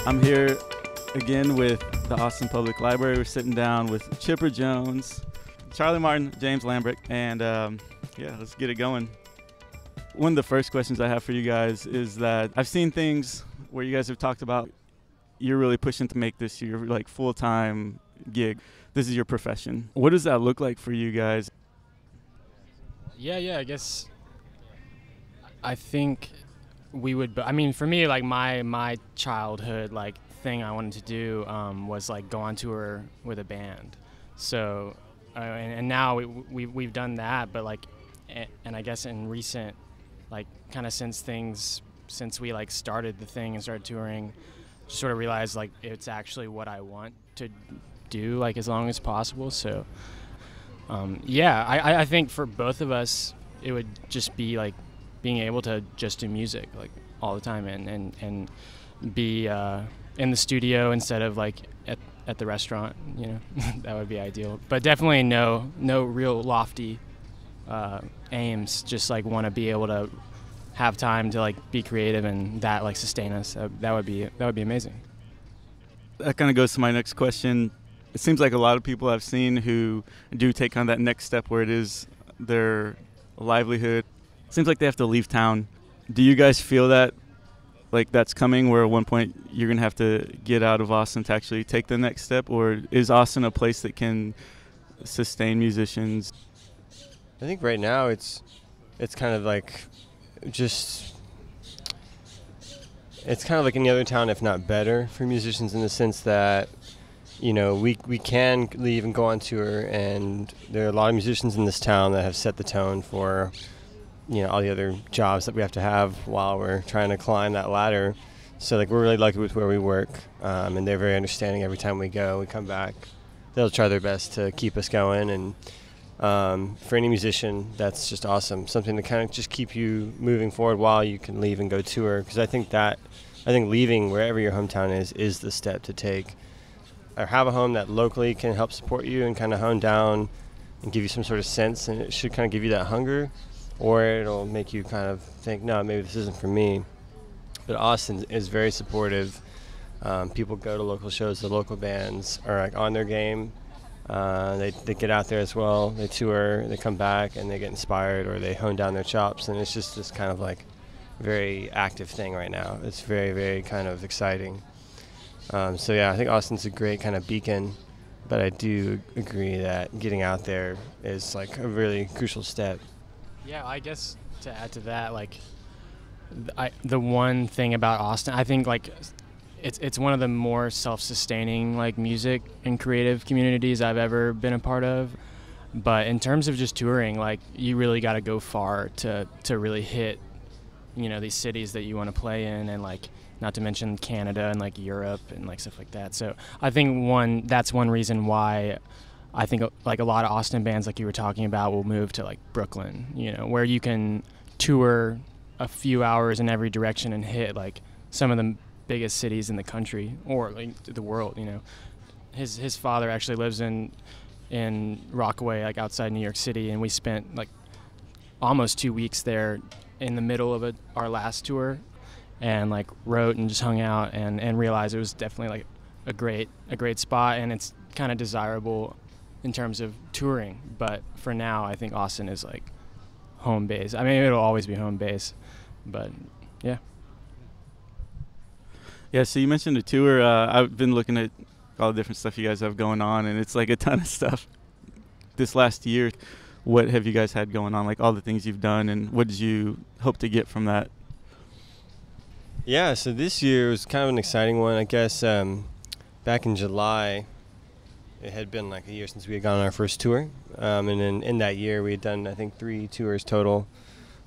I'm here again with the Austin Public Library. We're sitting down with Chippr Jones, Charlie Martin, James Lambrick, and yeah, let's get it going. One of the first questions I have for you guys is that I've seen things where you guys have talked about you're really pushing to make this your like full-time gig. This is your profession. What does that look like for you guys? Yeah, I think we would, I mean, for me, like my childhood, like thing I wanted to do was like go on tour with a band. So, and now we've done that, but like, and I guess in recent, like kind of since we like started the thing and started touring, just sort of realized like it's actually what I want to do, like as long as possible. So, yeah, I think for both of us, it would just be like being able to just do music like all the time and be in the studio instead of like at the restaurant, you know. That would be ideal. But definitely no real lofty aims, just like want to be able to have time to like be creative and that like sustain us. That would be amazing. That kind of goes to my next question. It seems like a lot of people I've seen who do take on that next step where it is their livelihood. It seems like they have to leave town. Do you guys feel that like that's coming where at one point you're going to have to get out of Austin to actually take the next step? Or is Austin a place that can sustain musicians? I think right now it's kind of like just it's kind of like any other town, if not better, for musicians in the sense that, you know, we can leave and go on tour, and there are a lot of musicians in this town that have set the tone for, you know, all the other jobs that we have to have while we're trying to climb that ladder. So like we're really lucky with where we work, and they're very understanding. Every time we come back, they'll try their best to keep us going. And for any musician, that's just awesome. Something to kind of just keep you moving forward while you can leave and go tour. Because I think leaving wherever your hometown is the step to take. Or have a home that locally can help support you and kind of hone down and give you some sort of sense, and it should kind of give you that hunger, or it'll make you kind of think, no, maybe this isn't for me. But Austin is very supportive. People go to local shows. The local bands are like on their game. They get out there as well. They tour, they come back, and they get inspired, or they hone down their chops, and it's just this kind of like very active thing right now. It's very, very kind of exciting. So yeah, I think Austin's a great kind of beacon, but I do agree that getting out there is like a really crucial step. Yeah, I guess to add to that, like the one thing about Austin, I think like it's one of the more self-sustaining like music and creative communities I've ever been a part of. But in terms of just touring, like you really got to go far to really hit, you know, these cities that you want to play in, and like not to mention Canada and like Europe and like stuff like that. So I think that's one reason why I think like a lot of Austin bands like you were talking about will move to like Brooklyn, you know, where you can tour a few hours in every direction and hit like some of the biggest cities in the country or like the world, you know. His father actually lives in Rockaway, like outside New York City, and we spent like almost 2 weeks there in the middle of our last tour, and like wrote and just hung out and realized it was definitely like a great spot, and it's kind of desirable in terms of touring. But for now, I think Austin is like home base. I mean, it'll always be home base, but yeah. Yeah, so you mentioned a tour. I've been looking at all the different stuff you guys have going on, and it's like a ton of stuff. This last year, what have you guys had going on? Like all the things you've done, and what did you hope to get from that? Yeah, so this year was kind of an exciting one. I guess back in July, it had been like a year since we had gone on our first tour. And then in that year, we had done, I think, 3 tours total.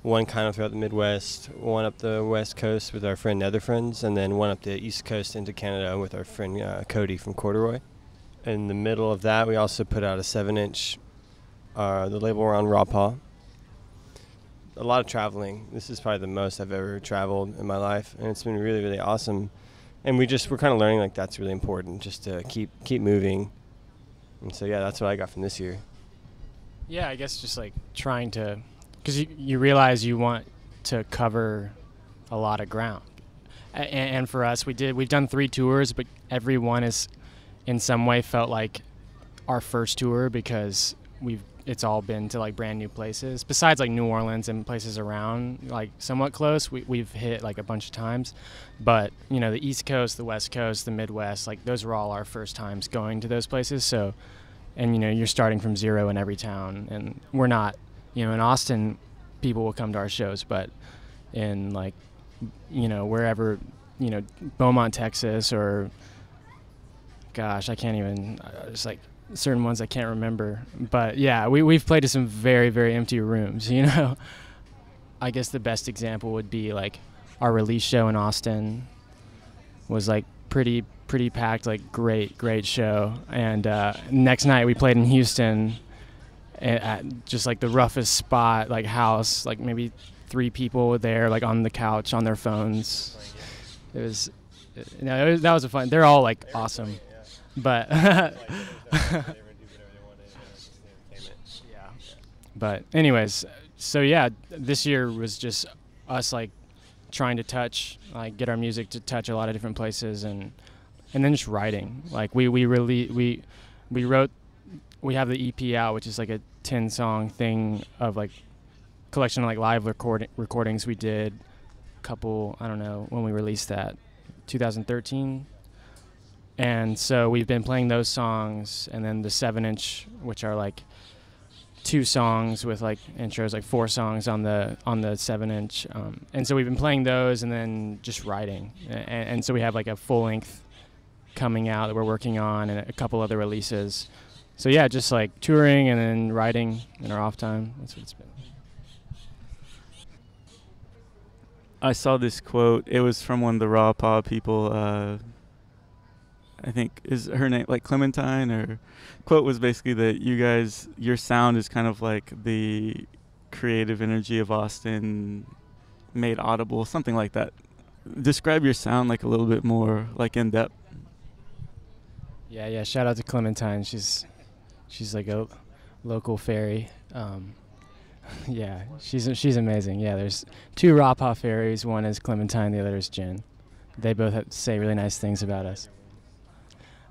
One kind of throughout the Midwest, one up the West Coast with our friend Nether Friends, and then one up the East Coast into Canada with our friend Cody from Corduroy. In the middle of that, we also put out a 7-inch. The label we're on, Raw Paw. A lot of traveling. This is probably the most I've ever traveled in my life, and it's been really, really awesome. And we're kind of learning like that's really important, just to keep moving. And so yeah, that's what I got from this year. Yeah, I guess just like trying to, because you realize you want to cover a lot of ground. And for us, we've done 3 tours, but every one is in some way felt like our first tour because it's all been to like brand new places besides like New Orleans and places around like somewhat close. We've hit like a bunch of times, but you know, the East Coast, the West Coast, the Midwest, like those were all our first times going to those places. So, and you know, you're starting from zero in every town, and we're not, you know, in Austin people will come to our shows, but in like, you know, wherever, you know, Beaumont, Texas, or gosh, I can't even, it's like certain ones I can't remember. But yeah, we've played to some very, very empty rooms, you know. I guess the best example would be like our release show in Austin was like pretty packed, like great show. And next night we played in Houston at just like the roughest spot, like house, like maybe 3 people there, like on the couch on their phones. It was, that was a fun. They're all like awesome, but yeah. But anyways, so yeah, this year was just us like trying to get our music to touch a lot of different places, and then just writing. Like we wrote, we have the EP out, which is like a 10-song thing of like collection of like live recordings we did a couple, I don't know when we released that, 2013. And so we've been playing those songs, and then the 7-inch, which are like 2 songs with like intros, like 4 songs on the 7-inch. And so we've been playing those and then just writing. And so we have like a full length coming out that we're working on, and a couple other releases. So yeah, just like touring and then writing in our off time. That's what it's been. I saw this quote. It was from one of the Raw Paw people. I think is her name like Clementine, or quote was basically that you guys, your sound is kind of like the creative energy of Austin made audible, something like that. Describe your sound like a little bit more like in depth. Yeah. Shout out to Clementine. She's like a local fairy. Yeah, she's amazing. Yeah, there's 2 Raw Paw fairies. One is Clementine, the other is Jen. They both say really nice things about us.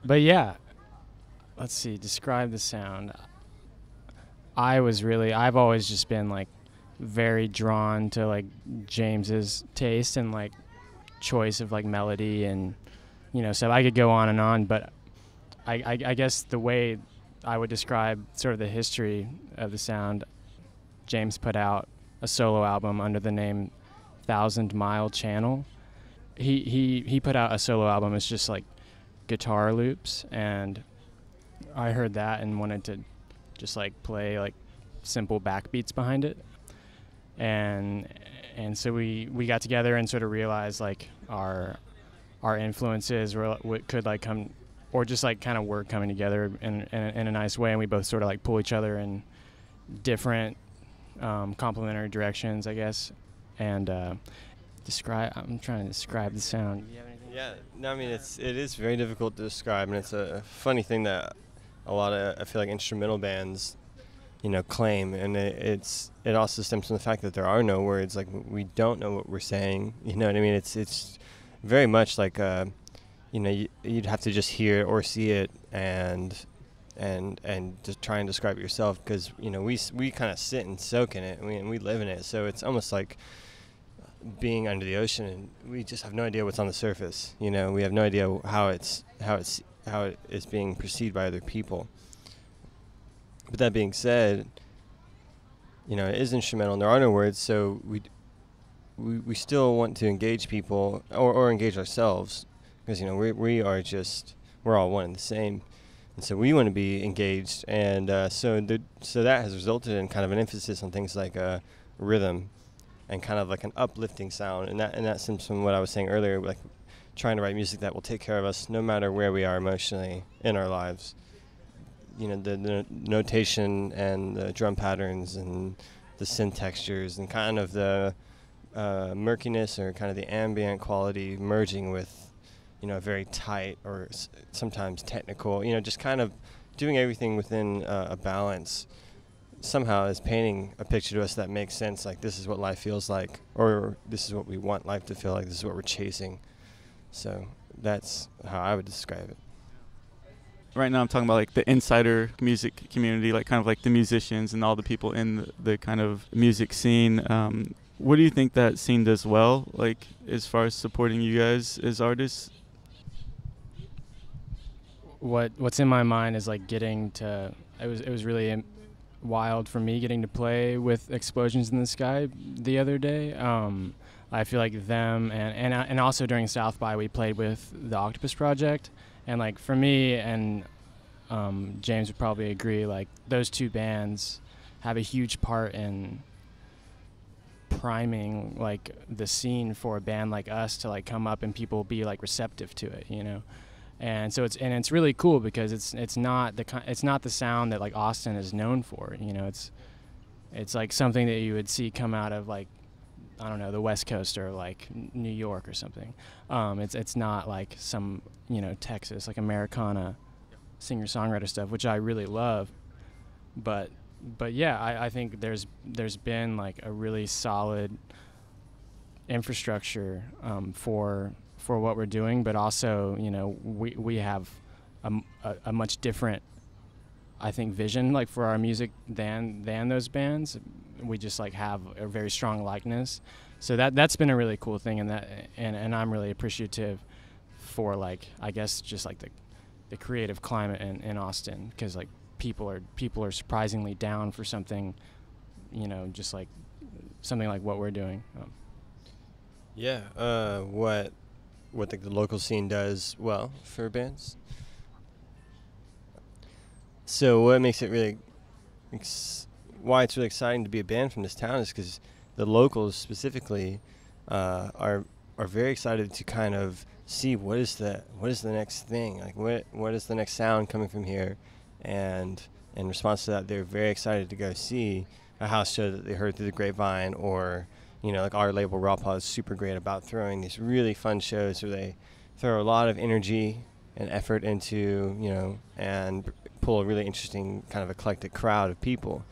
But yeah, let's see, describe the sound. I've always just been like very drawn to like James's taste and like choice of like melody, and you know, so I could go on and on, but I guess the way I would describe sort of the history of the sound, James put out a solo album under the name 1,000 Mile Channel. He put out a solo album. It's just like guitar loops, and I heard that and wanted to just like play like simple backbeats behind it, and so we got together and sort of realized like our influences were could like come, or just like kind of work coming together in a nice way, and we both sort of like pull each other in different complementary directions, I guess. And I'm trying to describe the sound. Yeah, no, I mean it is very difficult to describe, and it's a funny thing that a lot of, I feel like, instrumental bands, you know, claim, and it also stems from the fact that there are no words. Like, we don't know what we're saying. You know what I mean? It's very much like you know, you'd have to just hear it or see it and just try and describe it yourself, because you know we kind of sit and soak in it, and we live in it. So it's almost like being under the ocean, and we just have no idea what's on the surface. You know, we have no idea how it is being perceived by other people. But that being said, you know, it is instrumental and there are no words, so we still want to engage people or engage ourselves, because you know we're all one and the same, and so we want to be engaged, and so that has resulted in kind of an emphasis on things like rhythm and kind of like an uplifting sound, and that stems from what I was saying earlier, like trying to write music that will take care of us no matter where we are emotionally in our lives. You know, the notation and the drum patterns and the synth textures and kind of the murkiness or kind of the ambient quality merging with, you know, a very tight or sometimes technical, you know, just kind of doing everything within a balance somehow is painting a picture to us that makes sense. Like, this is what life feels like, or this is what we want life to feel like, this is what we're chasing. So that's how I would describe it. Right now I'm talking about like the insider music community, like kind of like the musicians and all the people in the kind of music scene. What do you think that scene does well, like as far as supporting you guys as artists? What's in my mind is like getting to. It was really wild for me getting to play with Explosions in the Sky the other day. I feel like them and also during South by we played with the Octopus Project, and like for me and James would probably agree, like those two bands have a huge part in priming like the scene for a band like us to like come up and people be like receptive to it, you know. And so it's really cool because it's not the sound that like Austin is known for, you know. It's like something that you would see come out of like, I don't know, the West Coast or like New York or something. It's not like some, you know, Texas like Americana singer-songwriter stuff, which I really love. But yeah, I think there's been like a really solid infrastructure for what we're doing, but also, you know, we have a much different, I think, vision like for our music than those bands. We just like have a very strong likeness, so that's been a really cool thing, and I'm really appreciative for like, I guess, just like the creative climate in Austin, because like people are surprisingly down for something, you know, just like something like what we're doing. What the local scene does well for bands. So what makes it really, why it's really exciting to be a band from this town is because the locals specifically are very excited to kind of see what is the next thing, like what is the next sound coming from here, and in response to that, they're very excited to go see a house show that they heard through the grapevine, or you know, like our label Raw Paw is super great about throwing these really fun shows where they throw a lot of energy and effort into, you know, and pull a really interesting kind of eclectic crowd of people.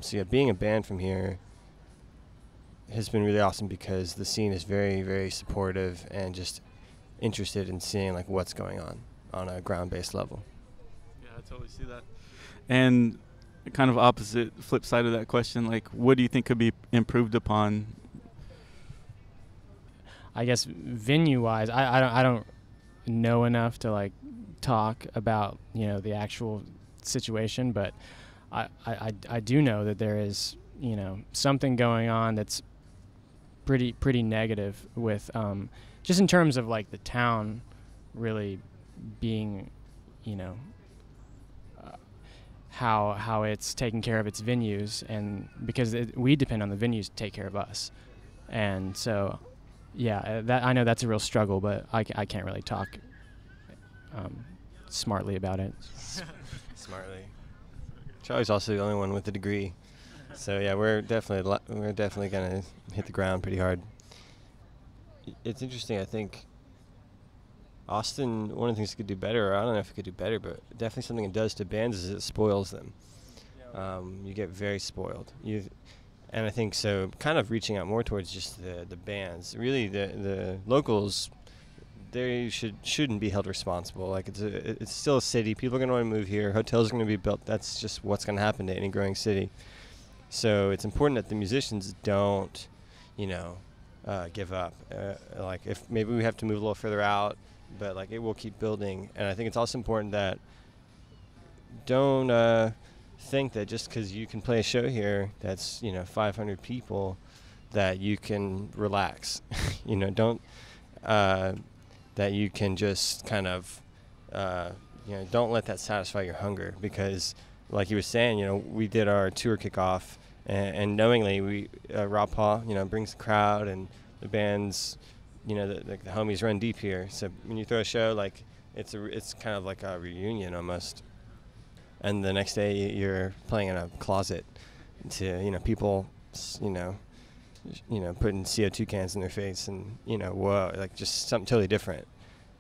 So yeah, being a band from here has been really awesome because the scene is very, very supportive and just interested in seeing like what's going on a ground-based level. Yeah, I totally see that. And kind of opposite flip side of that question, like what do you think could be improved upon? I guess venue wise, I don't know enough to like talk about, you know, the actual situation, but I do know that there is, you know, something going on that's pretty negative with just in terms of like the town really being, you know, how it's taking care of its venues, and because we depend on the venues to take care of us. And so yeah, that I know that's a real struggle, but I can't really talk smartly about it. Smartly. Charlie's also the only one with a degree, so yeah, we're definitely gonna hit the ground pretty hard. It's interesting. I think Austin, one of the things it could do better, or I don't know if it could do better, but definitely something it does to bands is it spoils them. You get very spoiled. And I think so, kind of reaching out more towards just the bands. Really, the locals, they shouldn't be held responsible. Like it's still a city. People are going to want to move here. Hotels are going to be built. That's just what's going to happen to any growing city. So it's important that the musicians don't, you know, give up. Like if maybe we have to move a little further out, but like it will keep building. And I think it's also important that don't think that just because you can play a show here that's, you know, 500 people, that you can relax. You know, don't that you can just kind of you know, don't let that satisfy your hunger, because like you were saying, you know, we did our tour kickoff and knowingly we Raw Paw, you know, brings the crowd, and the band's, you know, the homies run deep here. So when you throw a show, like it's kind of like a reunion almost. And the next day you're playing in a closet to, you know, people, you know, putting CO2 cans in their face, and, you know, whoa, like just something totally different.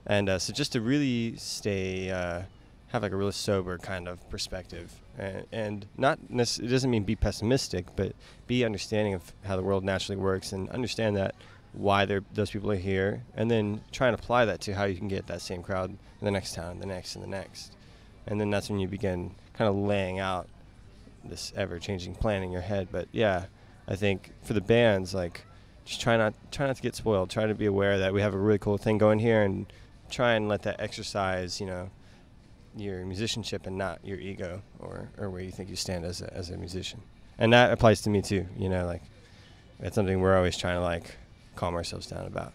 And so just to really stay, have like a really sober kind of perspective, and not it doesn't mean be pessimistic, but be understanding of how the world naturally works, and understand that why those people are here, and then try and apply that to how you can get that same crowd in the next town, the next, and the next. And then that's when you begin kind of laying out this ever-changing plan in your head. But yeah, I think for the bands, like, just try not to get spoiled. Try to be aware that we have a really cool thing going here, and try and let that exercise, your musicianship and not your ego or where you think you stand as a musician. And that applies to me too. Like, that's something we're always trying to like calm ourselves down about.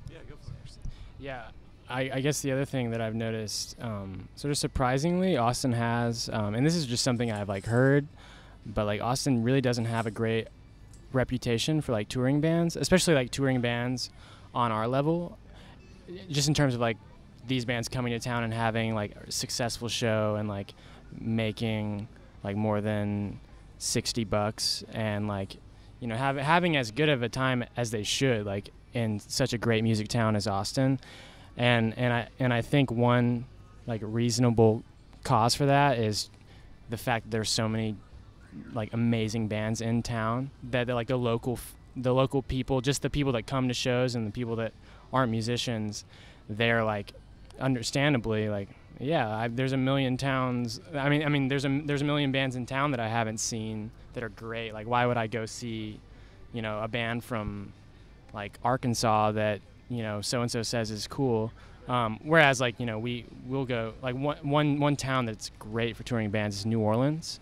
Yeah, go for it. Yeah. I guess the other thing that I've noticed, sort of surprisingly, Austin has, and this is just something I've like heard, but like Austin really doesn't have a great reputation for like touring bands, especially like touring bands on our level, just in terms of like these bands coming to town and having like a successful show and like making like more than $60 and like, having as good of a time as they should, like in such a great music town as Austin. And I think one like reasonable cause for that is the fact that there's so many like amazing bands in town that they're like the local people, just the people that come to shows and the people that aren't musicians, they're like understandably like, yeah, there's a million towns. I mean, there's a million bands in town that I haven't seen that are great. Like, why would I go see, a band from like Arkansas that so and so says is cool? Whereas like we'll go like one town that's great for touring bands is New Orleans,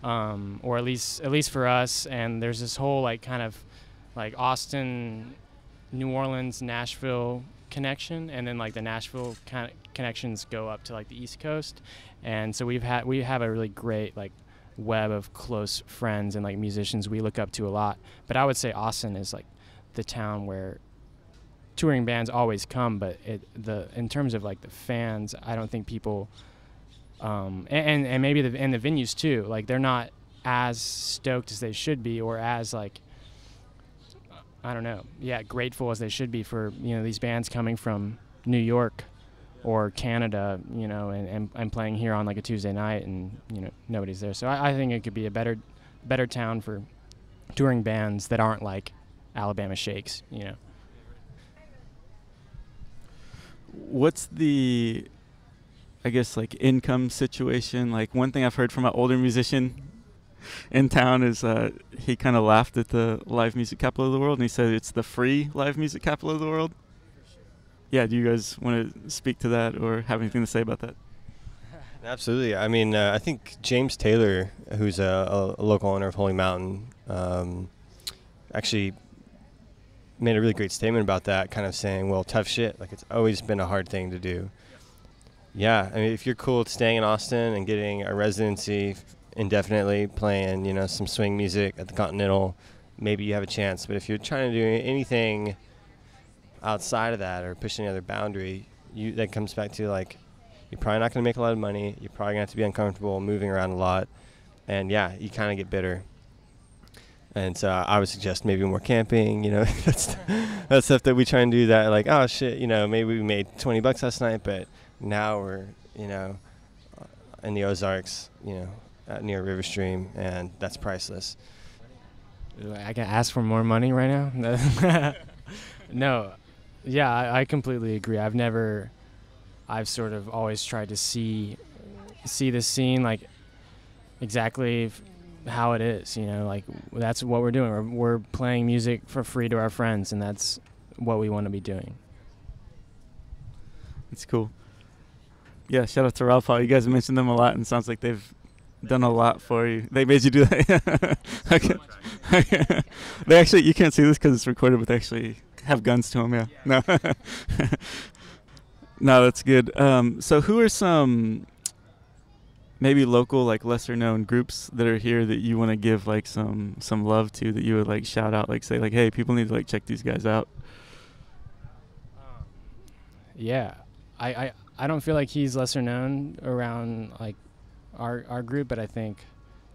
or at least for us. And there's this whole like kind of like Austin, New Orleans, Nashville connection, and then like the Nashville kind of connections go up to like the East Coast, and so we have a really great like web of close friends and like musicians we look up to a lot. But I would say Austin is like the town where touring bands always come, but in terms of like the fans, I don't think people and maybe the venues too, like they're not as stoked as they should be, or as like I don't know, grateful as they should be for these bands coming from New York or Canada, and playing here on like a Tuesday night, and nobody's there. So I think it could be a better town for touring bands that aren't like Alabama Shakes. What's the, I guess, like income situation? Like, one thing I've heard from an older musician in town is he kind of laughed at the live music capital of the world, and he said it's the free live music capital of the world. Yeah, do you guys want to speak to that or have anything to say about that? Absolutely. I mean, I think James Taylor, who's a local owner of Holy Mountain, actually made a really great statement about that, kind of saying, well, tough shit. Like, it's always been a hard thing to do. Yeah, I mean, if you're cool with staying in Austin and getting a residency indefinitely, playing, some swing music at the Continental, maybe you have a chance. But if you're trying to do anything outside of that or push any other boundary, that comes back to, like, you're probably not going to make a lot of money. You're probably going to have to be uncomfortable, moving around a lot. And, yeah, you kind of get bitter. And so I would suggest maybe more camping, that's stuff that we try and do that, like, oh, shit, maybe we made $20 last night, but now we're, in the Ozarks, near River Stream, and that's priceless. I can ask for more money right now? No. Yeah, I completely agree. I've sort of always tried to see the scene like exactly how it is, like that's what we're doing. We're playing music for free to our friends, and that's what we want to be doing. It's cool. Yeah, shout out to Ralph Hall. You guys mentioned them a lot, and it sounds like they've done a lot for you. They made you do that. Okay. They actually, you can't see this because it's recorded, but they actually have guns to them. Yeah. No. No, that's good. So who are some maybe local, like lesser known groups that are here that you want to give like some love to, that you would like shout out, like say like, hey, people need to like check these guys out? Yeah, I don't feel like he's lesser known around like our group, but I think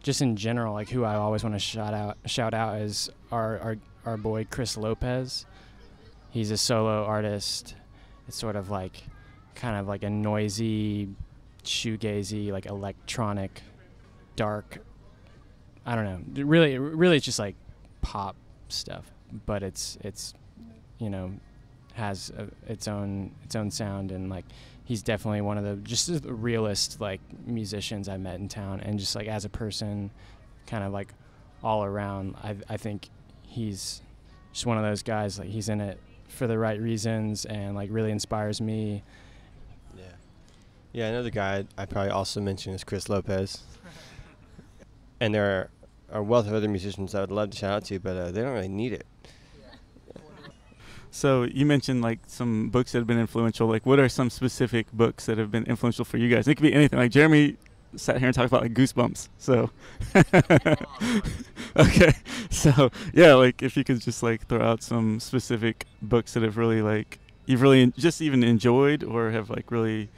just in general, like who I always want to shout out is our boy Chris Lopez. He's a solo artist. It's sort of like kind of like a noisy, shoegazy, like electronic, dark, I don't know. Really it's just like pop stuff. but it's you know, has its own sound, and like he's definitely one of the just the realest like musicians I met in town, and just like as a person, kind of like all around, I think he's just one of those guys, like he's in it for the right reasons and like really inspires me. Yeah, another guy I'd probably also mention is Chris Lopez. And there are a wealth of other musicians I would love to shout out to, but they don't really need it. So you mentioned like some books that have been influential. Like, what are some specific books that have been influential for you guys? It could be anything. Like Jeremy sat here and talked about like Goosebumps. So, okay. So yeah, like if you could just like throw out some specific books that have really like you've really just even enjoyed or have like really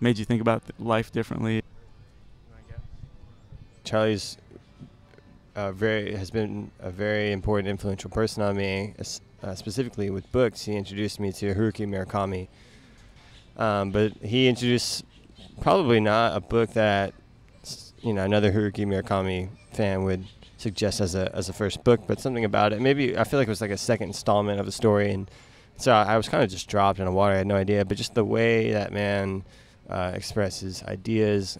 made you think about life differently. Charlie's has been a very important, influential person on me, specifically with books. He introduced me to Haruki Murakami, but he introduced probably not a book that another Haruki Murakami fan would suggest as a first book, but something about it. Maybe I feel like it was like a second installment of a story, and so I was kind of just dropped in the water. I had no idea, but just the way that man expresses ideas.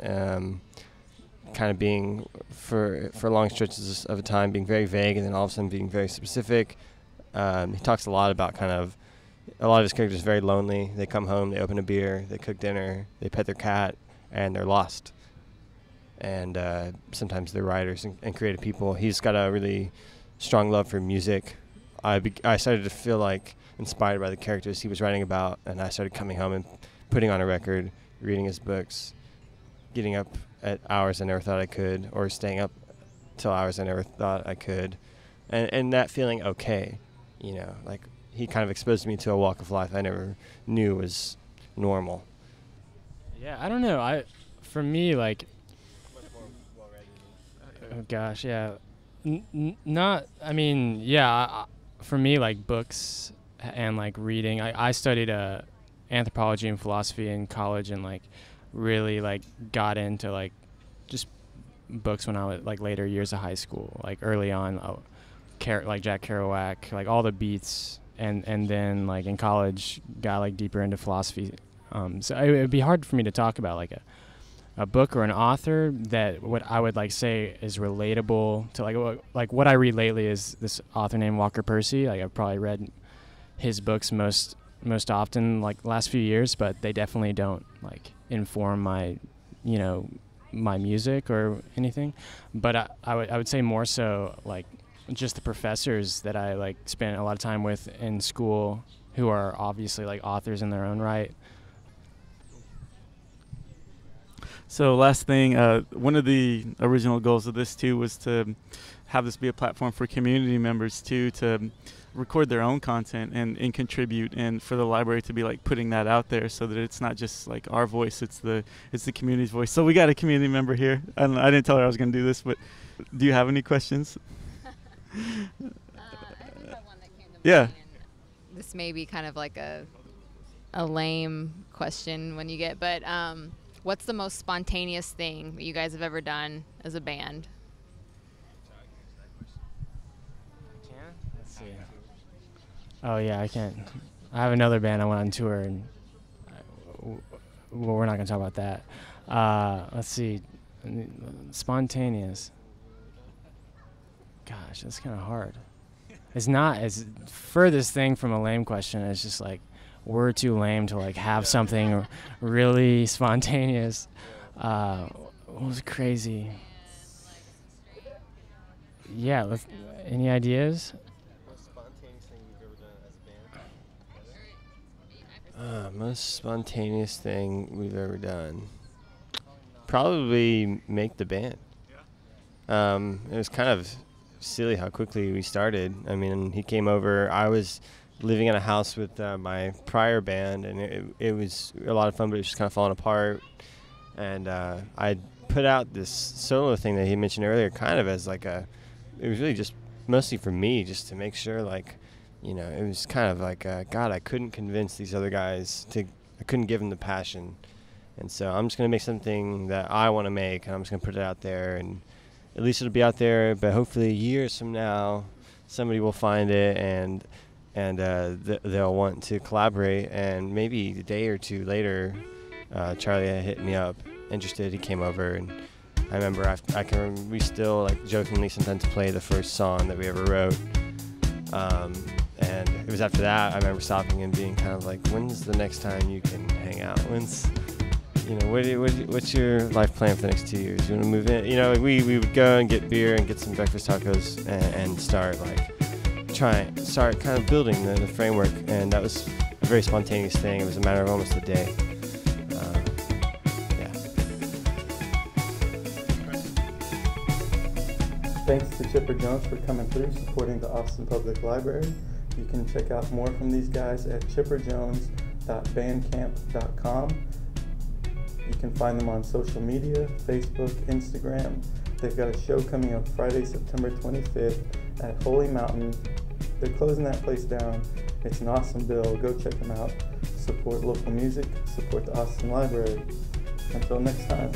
Kind of being for long stretches of time being very vague, and then all of a sudden being very specific. He talks a lot about kind of a lot of his characters are very lonely. They come home, they open a beer, they cook dinner, they pet their cat, and they're lost. And sometimes they're writers and creative people. He's got a really strong love for music. I started to feel like inspired by the characters he was writing about, and I started coming home and putting on a record, reading his books, getting up at hours I never thought I could, or staying up till hours I never thought I could, and that feeling okay, like he kind of exposed me to a walk of life I never knew was normal. Yeah, I don't know. For me, like, oh gosh, yeah, not. I mean, yeah. For me, like books and like reading. I studied anthropology and philosophy in college, and like really like got into like just books when I was like later years of high school, like early on, like Jack Kerouac, like all the beats, and then like in college got like deeper into philosophy. So it would be hard for me to talk about like a book or an author that what I would like say is relatable to like what I read lately is this author named Walker Percy. Like I've probably read his books most often like the last few years, but they definitely don't like inform my my music or anything. But I would say more so like just the professors that I like spent a lot of time with in school, who are obviously like authors in their own right. So last thing, one of the original goals of this too was to have this be a platform for community members too to record their own content and contribute, and for the library to be like putting that out there so that it's not just like our voice, it's the community's voice. So we got a community member here. I didn't tell her I was going to do this, but do you have any questions? I just have one that came to Yeah. mind, and this may be kind of like a lame question when you get, but what's the most spontaneous thing that you guys have ever done as a band? Let's see. Oh yeah, I can't. I have another band I went on tour, and well, we're not gonna talk about that. Let's see. Spontaneous. Gosh, that's kind of hard. It's not as furthest thing from a lame question. It's just like we're too lame to like have something really spontaneous. What was crazy? Yeah. Any ideas? Most spontaneous thing we've ever done. Probably make the band. It was kind of silly how quickly we started. I mean, he came over. I was living in a house with my prior band, and it was a lot of fun, but it was just kind of falling apart. And I put out this solo thing that he mentioned earlier, kind of as like it was really just mostly for me, just to make sure, like, it was kind of like, God, I couldn't convince these other guys I couldn't give them the passion. And so I'm just going to make something that I want to make, and I'm just going to put it out there, and at least it'll be out there, but hopefully years from now, somebody will find it and they'll want to collaborate. And maybe a day or two later, Charlie had hit me up, interested. He came over, and I remember we still like jokingly sometimes play the first song that we ever wrote. And it was after that I remember stopping and being kind of like, when's the next time you can hang out? When's, you know, what's your life plan for the next 2 years? You want to move in? You know, we would go and get beer and get some breakfast tacos and start kind of building the framework. And that was a very spontaneous thing. It was a matter of almost a day. Yeah. Thanks to Chippr Jones for coming through, supporting the Austin Public Library. You can check out more from these guys at chipperjones.bandcamp.com. You can find them on social media, Facebook, Instagram. They've got a show coming up Friday, September 25th at Holy Mountain. They're closing that place down. It's an awesome bill. Go check them out. Support local music, support the Austin Library. Until next time.